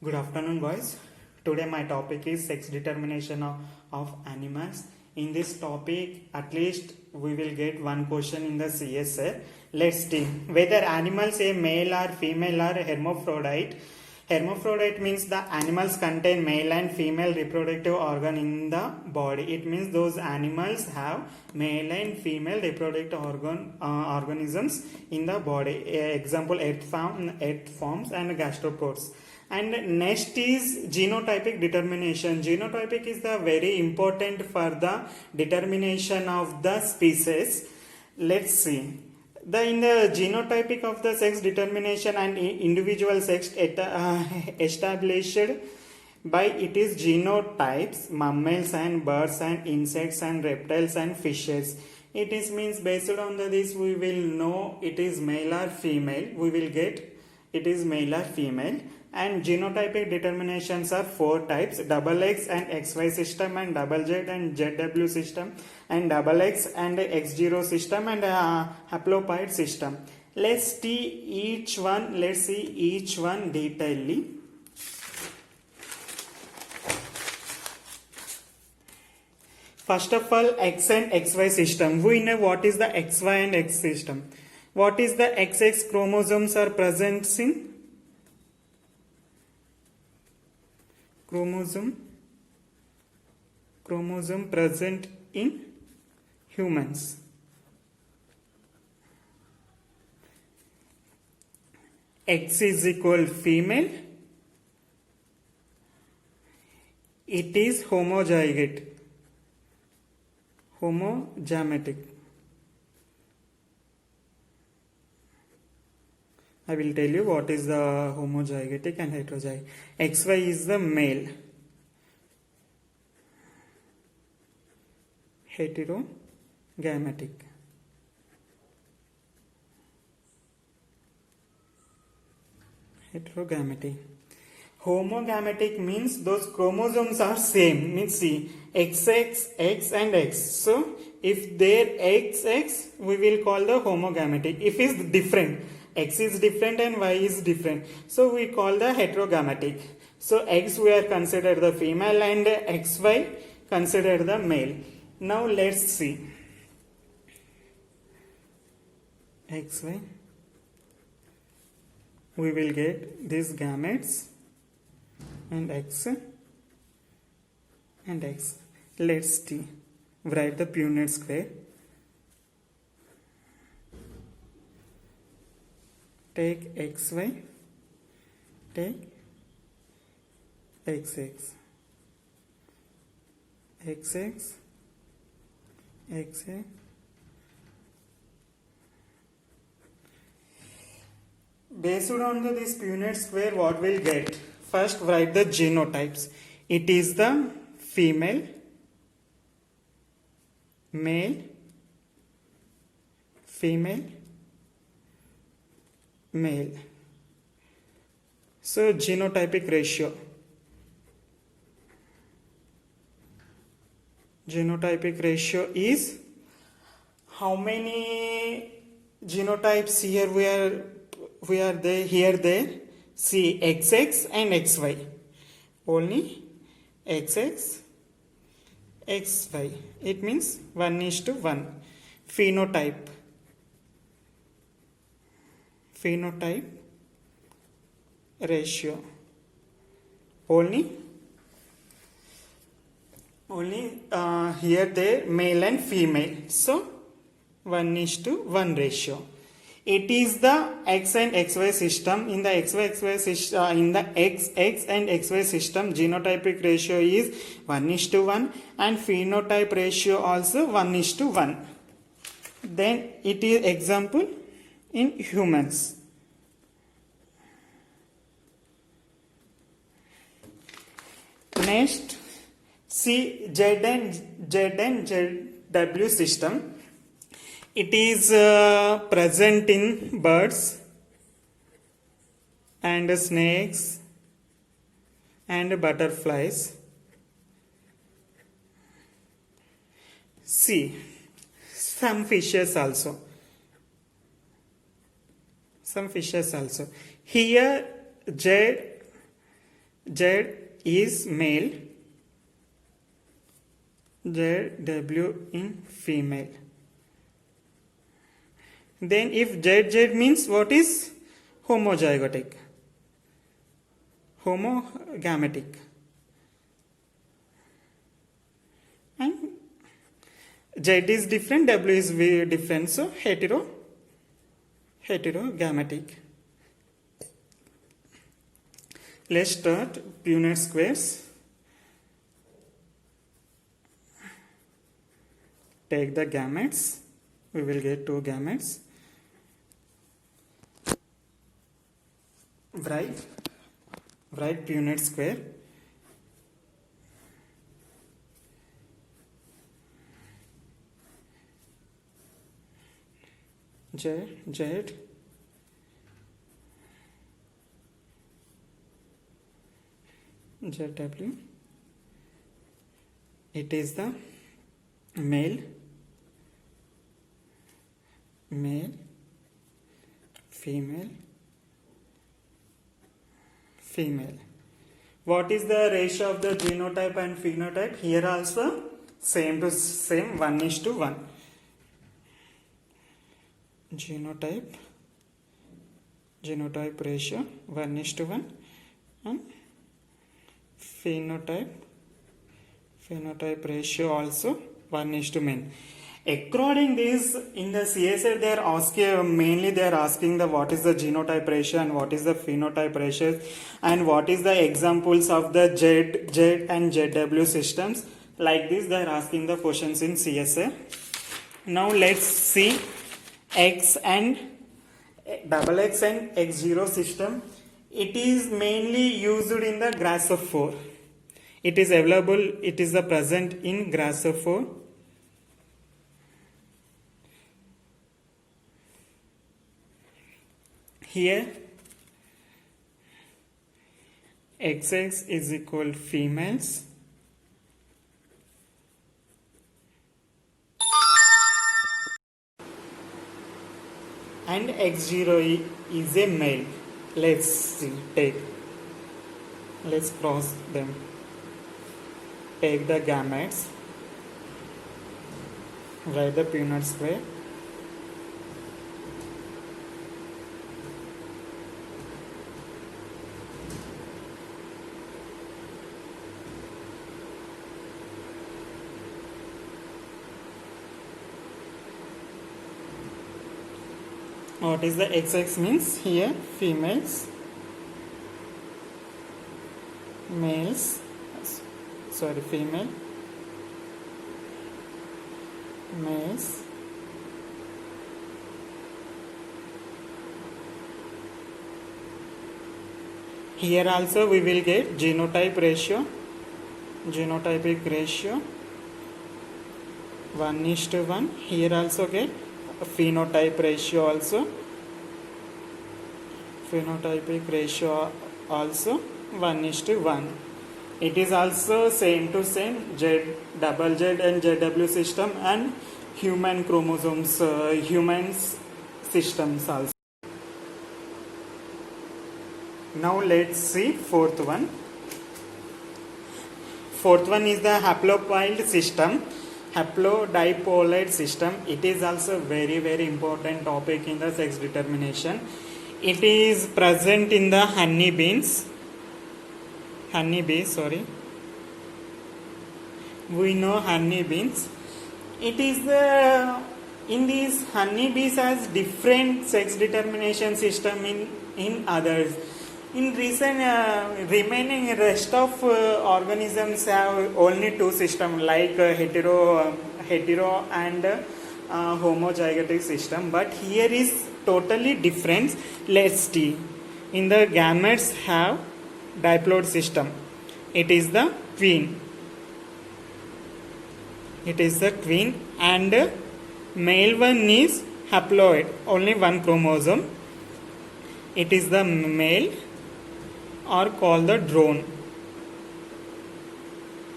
Good afternoon, boys. Today my topic is sex determination of animals. In this topic, at least we will get one question in the CSA. Let's see whether animals a male or female or hermaphrodite. Hermaphrodite means the animals contain male and female reproductive organ in the body. It means those animals have male and female reproductive organisms in the body. Example: earthworms and gastropods. And next is genotypic determination. Genotypic is the very important for the determination of the species. Let's see. In the genotypic of the sex determination and individual sex established by it is genotypes, mammals and birds and insects and reptiles and fishes. It is means based on this we will know it is male or female. We will get it is male or female. And genotypic determinations are 4 types: XX and XY system, and ZZ and ZW system, and XX and X0 system, and haploid system. Let's see each one detailedly. First of all, X and XY system. We know what is the XY and X system. What is the XX chromosomes are present in? Chromosome present in humans. X is equal female. It is homozygote. Homozygotic. I will tell you what is the homozygotic and heterozygotic. XY is the male. Heterogametic. Homogametic means those chromosomes are same. Means see XX, X and X. So if their XX, we will call the homogametic. If it's different, X is different and Y is different, so we call the heterogametic. So X we are considered the female and XY considered the male. Now let's see XY. We will get these gametes and X and X. Let's see. Write the Punnett square. Take XY, take XX, XX, XX. Based on this Punnett square, what we'll get? First, write the genotypes. It is the female, male, female, male. So genotypic ratio. Genotypic ratio is how many genotypes here we are there here there. See XX and XY. Only XX, XY. It means 1:1. Phenotype ratio. Only here there male and female. So 1:1 ratio. It is the X and XY system. In the XY system, in the XX and XY system, genotypic ratio is 1:1 and phenotype ratio also 1:1. Then it is example in humans. Next, see Z and ZW system. It is present in birds and snakes and butterflies. See, some fishes also. Here Z Z is male, ZW in female. Then if ZZ means what is homozygotic, homogametic. And Z is different, W is different, so heterogametic. Let's start Punnett squares. Take the gametes. We will get 2 gametes. Write Punnett square. Z ZW. It is the male, female. What is the ratio of the genotype and phenotype? Here also same to same, 1:1. Genotype ratio 1:1, and phenotype ratio also 1:many. According this, in the CSR they are asking, mainly they are asking the what is the genotype ratio and what is the phenotype ratio and what is the examples of the Z and ZW systems. Like this they are asking the questions in CSR. Now let's see X and XX and X0 system. It is mainly used in the Grasshopper. It is available, it is present in Grasshopper. Here XX is equal females, and X0 is a male. Let's see, let's cross them. Take the gametes, write the Punnett square. What is the XX means? Here females, males, female, males, here also we will get genotypic ratio 1:1. Here also get phenotype ratio also 1:1. It is also same to same double Z and ZW system and human chromosomes, humans systems also. Now let's see fourth one. Fourth one is the haploid system, haplodiploid system. It is also very important topic in the sex determination. It is present in the honeybees. We know honeybees. It is in these honeybees has different sex determination system in others. In recent remaining rest of organisms have only 2 systems like hetero and homozygotic system, but here is totally different. Let's see. In the gametes have diploid system. It is the queen. And male one is haploid, only 1 chromosome. It is the male, or called the drone,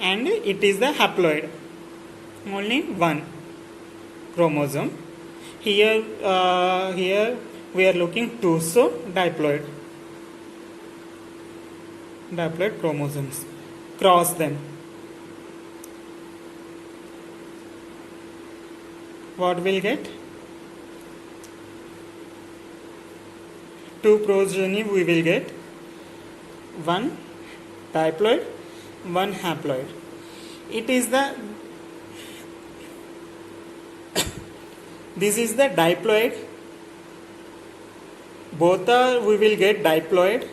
and it is the haploid, only 1 chromosome. Here we are looking 2, so diploid. diploid chromosomes. Cross them. What will get? 2 progeny we will get. 1 diploid, 1 haploid. It is the this is the diploid. Both are we will get diploid.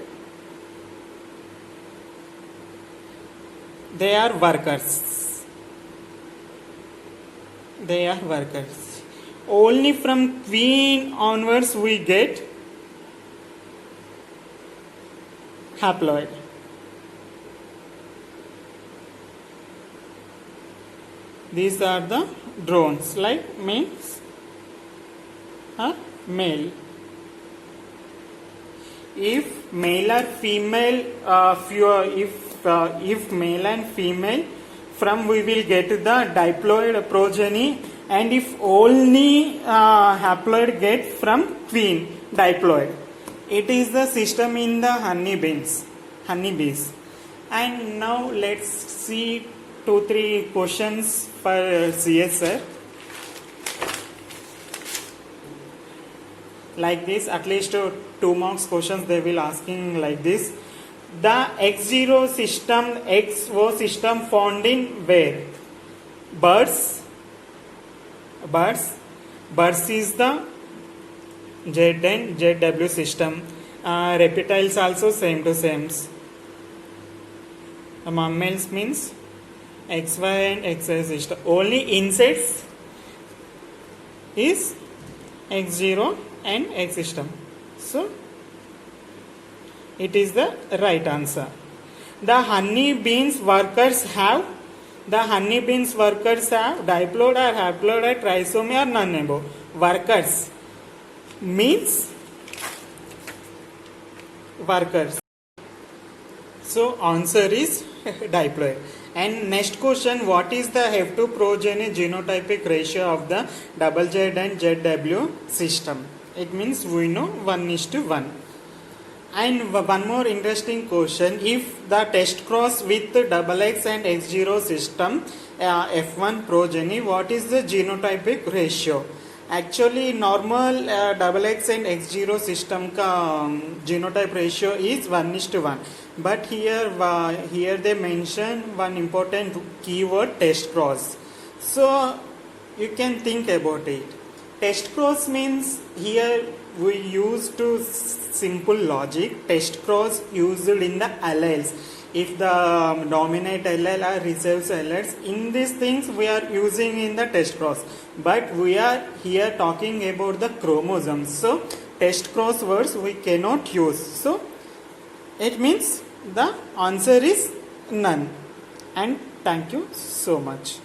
They are workers. They are workers. Only from queen onwards we get haploid. These are the drones, like means male. If male or female, if male and female, from we will get the diploid progeny, and if only haploid get from queen diploid. It is the system in the honeybees. And now let's see 2-3 questions for CS sir. Like this, at least 2 marks questions they will asking like this. The X0 system, XO system found in where? Birds. Birds is the Z and ZW system. Reptiles also same to same. Mammals means XY and XY system. Only insects is X0 and X system. So it is the right answer. The honeybees workers have diploid or haploid or trisomy or none above. Workers means workers. So answer is diploid. And next question, what is the F2 progeny genotypic ratio of the ZZ and ZW system? It means we know 1:1. And one more interesting question, if the test cross with XX and X0 system F1 progeny, what is the genotypic ratio? Actually normal XX and X0 system ka genotype ratio is 1:1, but here they mention one important keyword, test cross. So you can think about it. Test cross means here we use to simple logic. Test cross used in the alleles. If the dominate allele or recessive alleles, in these things we are using in the test cross. But we are here talking about the chromosomes. So test cross words we cannot use. So it means the answer is none. And thank you so much.